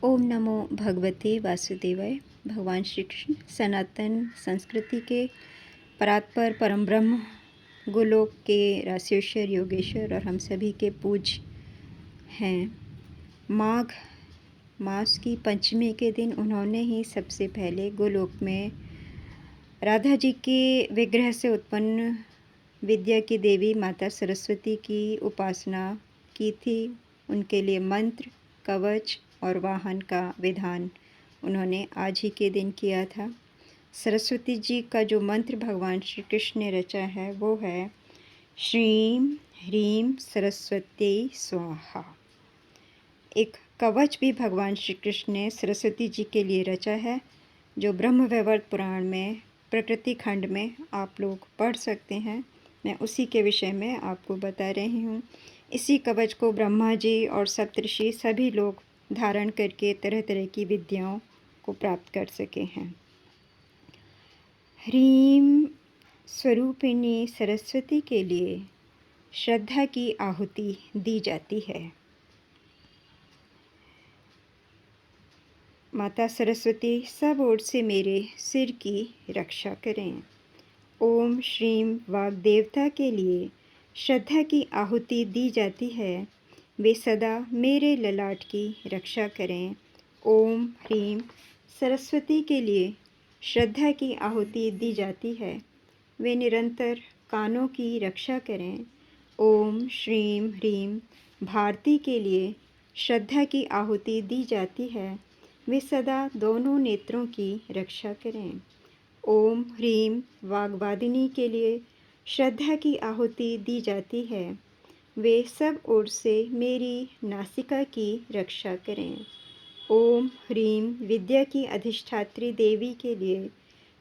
ओम नमो भगवते वासुदेवाय। भगवान श्री कृष्ण सनातन संस्कृति के परात्पर परम ब्रह्म, गोलोक के राशेश्वर योगेश्वर और हम सभी के पूज्य हैं। माघ मास की पंचमी के दिन उन्होंने ही सबसे पहले गोलोक में राधा जी के विग्रह से उत्पन्न विद्या की देवी माता सरस्वती की उपासना की थी। उनके लिए मंत्र, कवच और वाहन का विधान उन्होंने आज ही के दिन किया था। सरस्वती जी का जो मंत्र भगवान श्री कृष्ण ने रचा है वो है श्रीं ह्रीं सरस्वती स्वाहा। एक कवच भी भगवान श्री कृष्ण ने सरस्वती जी के लिए रचा है, जो ब्रह्म वैवर्त पुराण में प्रकृति खंड में आप लोग पढ़ सकते हैं। मैं उसी के विषय में आपको बता रही हूँ। इसी कवच को ब्रह्मा जी और सप्तऋषि सभी लोग धारण करके तरह तरह की विद्याओं को प्राप्त कर सके हैं। ह्रीं स्वरूपिणी सरस्वती के लिए श्रद्धा की आहुति दी जाती है। माता सरस्वती सब ओर से मेरे सिर की रक्षा करें। ओम श्रीं वाग्देवता के लिए श्रद्धा की आहुति दी जाती है। वे सदा मेरे ललाट की रक्षा करें। ओम ह्रीं सरस्वती के लिए श्रद्धा की आहुति दी जाती है। वे निरंतर कानों की रक्षा करें। ओम श्रीं ह्रीं भारती के लिए श्रद्धा की आहुति दी जाती है। वे सदा दोनों नेत्रों की रक्षा करें। ओम ह्रीं वाग्वादिनी के लिए श्रद्धा की आहुति दी जाती है। वे सब ओर से मेरी नासिका की रक्षा करें। ओम ह्रीं विद्या की अधिष्ठात्री देवी के लिए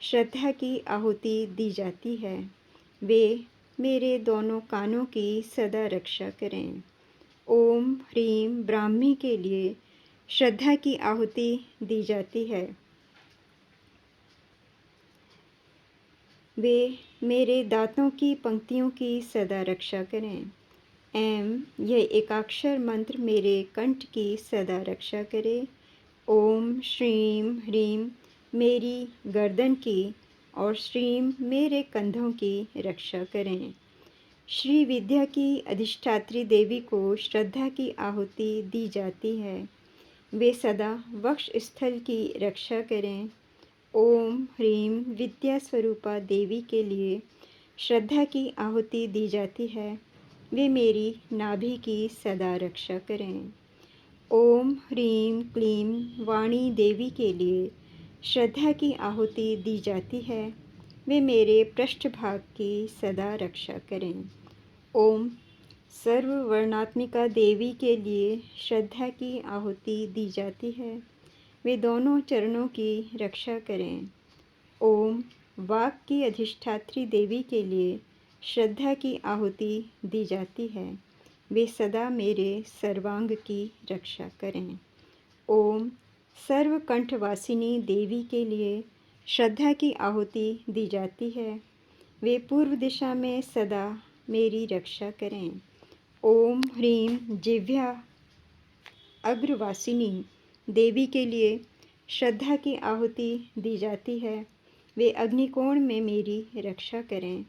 श्रद्धा की आहुति दी जाती है। वे मेरे दोनों कानों की सदा रक्षा करें। ओम ह्रीं ब्राह्मी के लिए श्रद्धा की आहुति दी जाती है। वे मेरे दांतों की पंक्तियों की सदा रक्षा करें। यह एकाक्षर मंत्र मेरे कंठ की सदा रक्षा करे। ओम श्रीं ह्रीं मेरी गर्दन की और श्रीं मेरे कंधों की रक्षा करें। श्री विद्या की अधिष्ठात्री देवी को श्रद्धा की आहुति दी जाती है। वे सदा वक्ष स्थल की रक्षा करें। ओम ह्रीं विद्या स्वरूपा देवी के लिए श्रद्धा की आहुति दी जाती है। वे मेरी नाभि की सदा रक्षा करें। ओम ह्रीं क्लीं वाणी देवी के लिए श्रद्धा की आहुति दी जाती है। वे मेरे पृष्ठभाग की सदा रक्षा करें। ओम सर्ववर्णात्मिका देवी के लिए श्रद्धा की आहुति दी जाती है। वे दोनों चरणों की रक्षा करें। ओम वाक की अधिष्ठात्री देवी के लिए श्रद्धा की आहुति दी जाती है। वे सदा मेरे सर्वांग की रक्षा करें। ओम सर्वकंठवासिनी देवी के लिए श्रद्धा की आहुति दी जाती है। वे पूर्व दिशा में सदा मेरी रक्षा करें। ओम ह्रीं जिह्वा अग्रवासिनी देवी के लिए श्रद्धा की आहुति दी जाती है। वे अग्निकोण में मेरी रक्षा करें।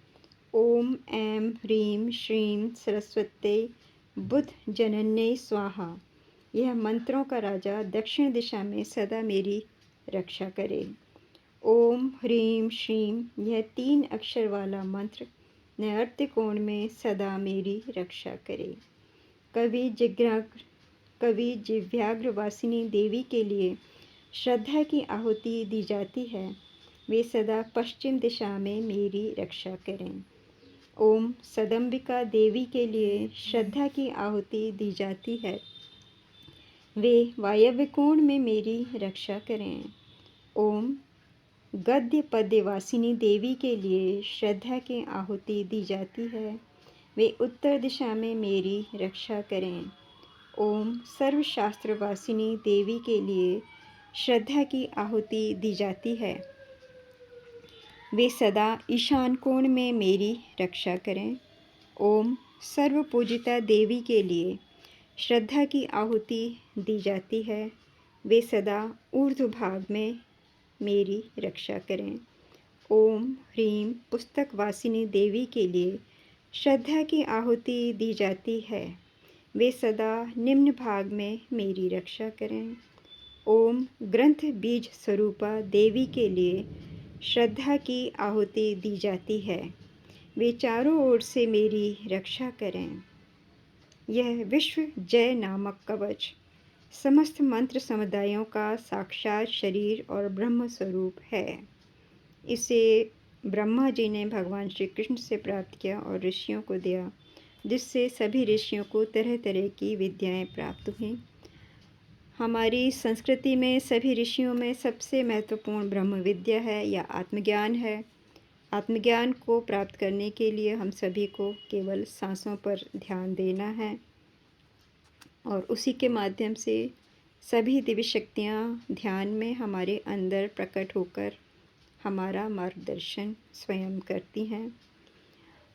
ओम ऐं ह्रीं श्रीं सरस्वती बुद्ध जनन्यै स्वाहा। यह मंत्रों का राजा दक्षिण दिशा में सदा मेरी रक्षा करे। ओम ह्रीं श्रीं यह 3 अक्षर वाला मंत्र नैऋत्य कोण में सदा मेरी रक्षा करे। कवि जिह्वाग्रवासिनी देवी के लिए श्रद्धा की आहुति दी जाती है। वे सदा पश्चिम दिशा में मेरी रक्षा करें। ओम सदम्बिका देवी के लिए श्रद्धा की आहुति दी जाती है। वे वायव्य कोण में मेरी रक्षा करें। ओम गद्य पद्यवासिनी देवी के लिए श्रद्धा की आहुति दी जाती है। वे उत्तर दिशा में मेरी रक्षा करें। ओम सर्वशास्त्रवासिनी देवी के लिए श्रद्धा की आहुति दी जाती है। वे सदा ईशान कोण में मेरी रक्षा करें। ओम सर्वपूजिता देवी के लिए श्रद्धा की आहुति दी जाती है। वे सदा ऊर्ध्व भाग में मेरी रक्षा करें। ओम ह्रीम पुस्तक वासिनी देवी के लिए श्रद्धा की आहुति दी जाती है। वे सदा निम्न भाग में मेरी रक्षा करें। ओम ग्रंथ बीज स्वरूपा देवी के लिए श्रद्धा की आहुति दी जाती है। वे चारों ओर से मेरी रक्षा करें। यह विश्व जय नामक कवच समस्त मंत्र समुदायों का साक्षात शरीर और ब्रह्म स्वरूप है। इसे ब्रह्मा जी ने भगवान श्री कृष्ण से प्राप्त किया और ऋषियों को दिया, जिससे सभी ऋषियों को तरह तरह की विद्याएं प्राप्त हुईं। हमारी संस्कृति में सभी ऋषियों में सबसे महत्वपूर्ण ब्रह्म विद्या है या आत्मज्ञान है। आत्मज्ञान को प्राप्त करने के लिए हम सभी को केवल सांसों पर ध्यान देना है और उसी के माध्यम से सभी दिव्य शक्तियाँ ध्यान में हमारे अंदर प्रकट होकर हमारा मार्गदर्शन स्वयं करती हैं।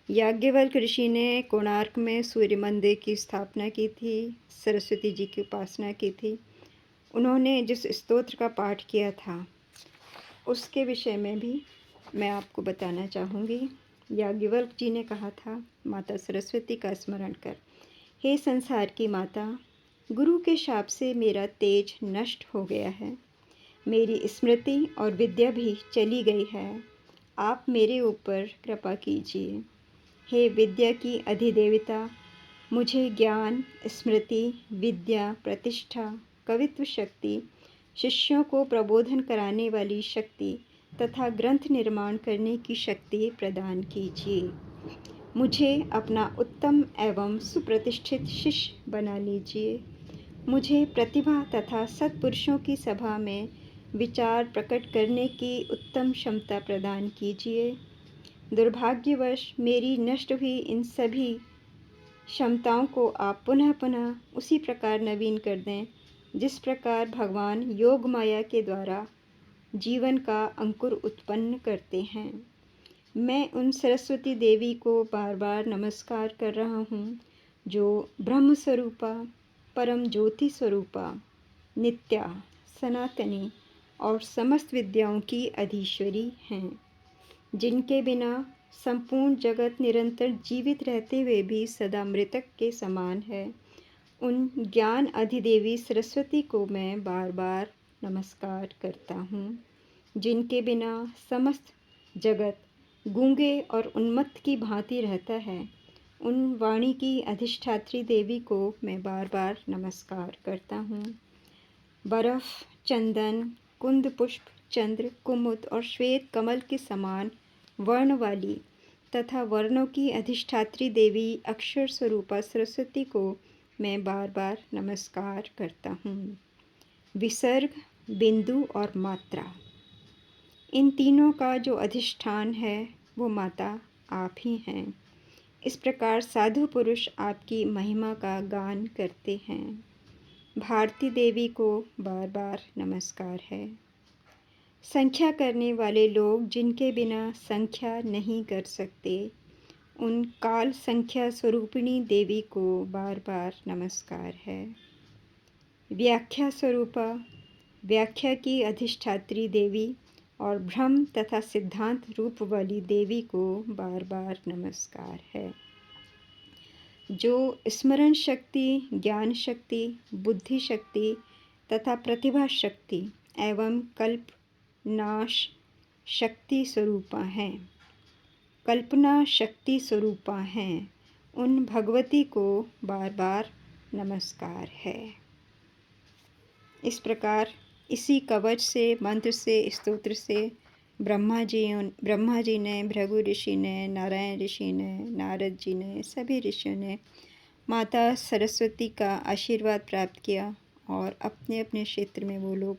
याज्ञवल्क्य ऋषि ने कोणार्क में सूर्य मंदिर की स्थापना की थी, सरस्वती जी की उपासना की थी। उन्होंने जिस स्तोत्र का पाठ किया था उसके विषय में भी मैं आपको बताना चाहूँगी। याज्ञवल्क्य जी ने कहा था, माता सरस्वती का स्मरण कर, हे संसार की माता, गुरु के शाप से मेरा तेज नष्ट हो गया है, मेरी स्मृति और विद्या भी चली गई है, आप मेरे ऊपर कृपा कीजिए। हे विद्या की अधिदेवता, मुझे ज्ञान, स्मृति, विद्या, प्रतिष्ठा, कवित्व शक्ति, शिष्यों को प्रबोधन कराने वाली शक्ति तथा ग्रंथ निर्माण करने की शक्ति प्रदान कीजिए। मुझे अपना उत्तम एवं सुप्रतिष्ठित शिष्य बना लीजिए। मुझे प्रतिभा तथा सत्पुरुषों की सभा में विचार प्रकट करने की उत्तम क्षमता प्रदान कीजिए। दुर्भाग्यवश मेरी नष्ट हुई इन सभी क्षमताओं को आप पुनः पुनः उसी प्रकार नवीन कर दें, जिस प्रकार भगवान योग माया के द्वारा जीवन का अंकुर उत्पन्न करते हैं। मैं उन सरस्वती देवी को बार बार नमस्कार कर रहा हूँ, जो ब्रह्म स्वरूपा, परम ज्योति स्वरूपा, नित्या, सनातनी और समस्त विद्याओं की अधीश्वरी हैं, जिनके बिना संपूर्ण जगत निरंतर जीवित रहते हुए भी सदा मृतक के समान है। उन ज्ञान अधिदेवी सरस्वती को मैं बार बार नमस्कार करता हूँ, जिनके बिना समस्त जगत गूंगे और उन्मत्त की भांति रहता है। उन वाणी की अधिष्ठात्री देवी को मैं बार बार नमस्कार करता हूँ। बर्फ, चंदन, कुंद पुष्प, चंद्र, कुमुद और श्वेत कमल के समान वर्ण वाली तथा वर्णों की अधिष्ठात्री देवी अक्षर स्वरूपा सरस्वती को मैं बार बार नमस्कार करता हूँ। विसर्ग, बिंदु और मात्रा, इन तीनों का जो अधिष्ठान है वो माता आप ही हैं। इस प्रकार साधु पुरुष आपकी महिमा का गान करते हैं। भारती देवी को बार बार नमस्कार है। संख्या करने वाले लोग जिनके बिना संख्या नहीं कर सकते, उन काल संख्या स्वरूपिणी देवी को बार बार नमस्कार है। व्याख्या स्वरूपा, व्याख्या की अधिष्ठात्री देवी और भ्रम तथा सिद्धांत रूप वाली देवी को बार बार नमस्कार है। जो स्मरण शक्ति, ज्ञान शक्ति, बुद्धि शक्ति तथा प्रतिभा शक्ति एवं कल्प नाश शक्ति स्वरूपा हैं, कल्पना शक्ति स्वरूपा हैं, उन भगवती को बार बार नमस्कार है। इस प्रकार इसी कवच से, मंत्र से, स्तोत्र से ब्रह्मा जी ने, भृगु ऋषि ने, नारायण ऋषि ने, नारद जी ने, सभी ऋषियों ने माता सरस्वती का आशीर्वाद प्राप्त किया और अपने अपने क्षेत्र में वो लोग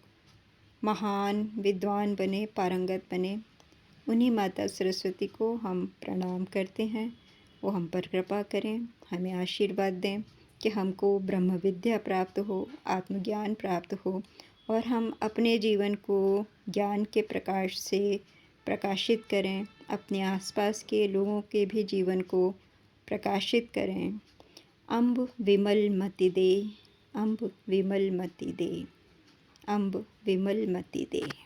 महान विद्वान बने, पारंगत बने। उन्हीं माता सरस्वती को हम प्रणाम करते हैं। वो हम पर कृपा करें, हमें आशीर्वाद दें कि हमको ब्रह्म विद्या प्राप्त हो, आत्मज्ञान प्राप्त हो और हम अपने जीवन को ज्ञान के प्रकाश से प्रकाशित करें, अपने आसपास के लोगों के भी जीवन को प्रकाशित करें। अम्ब विमल मति दे, अम्ब विमल मति दे। अम्ब विमल मति दे।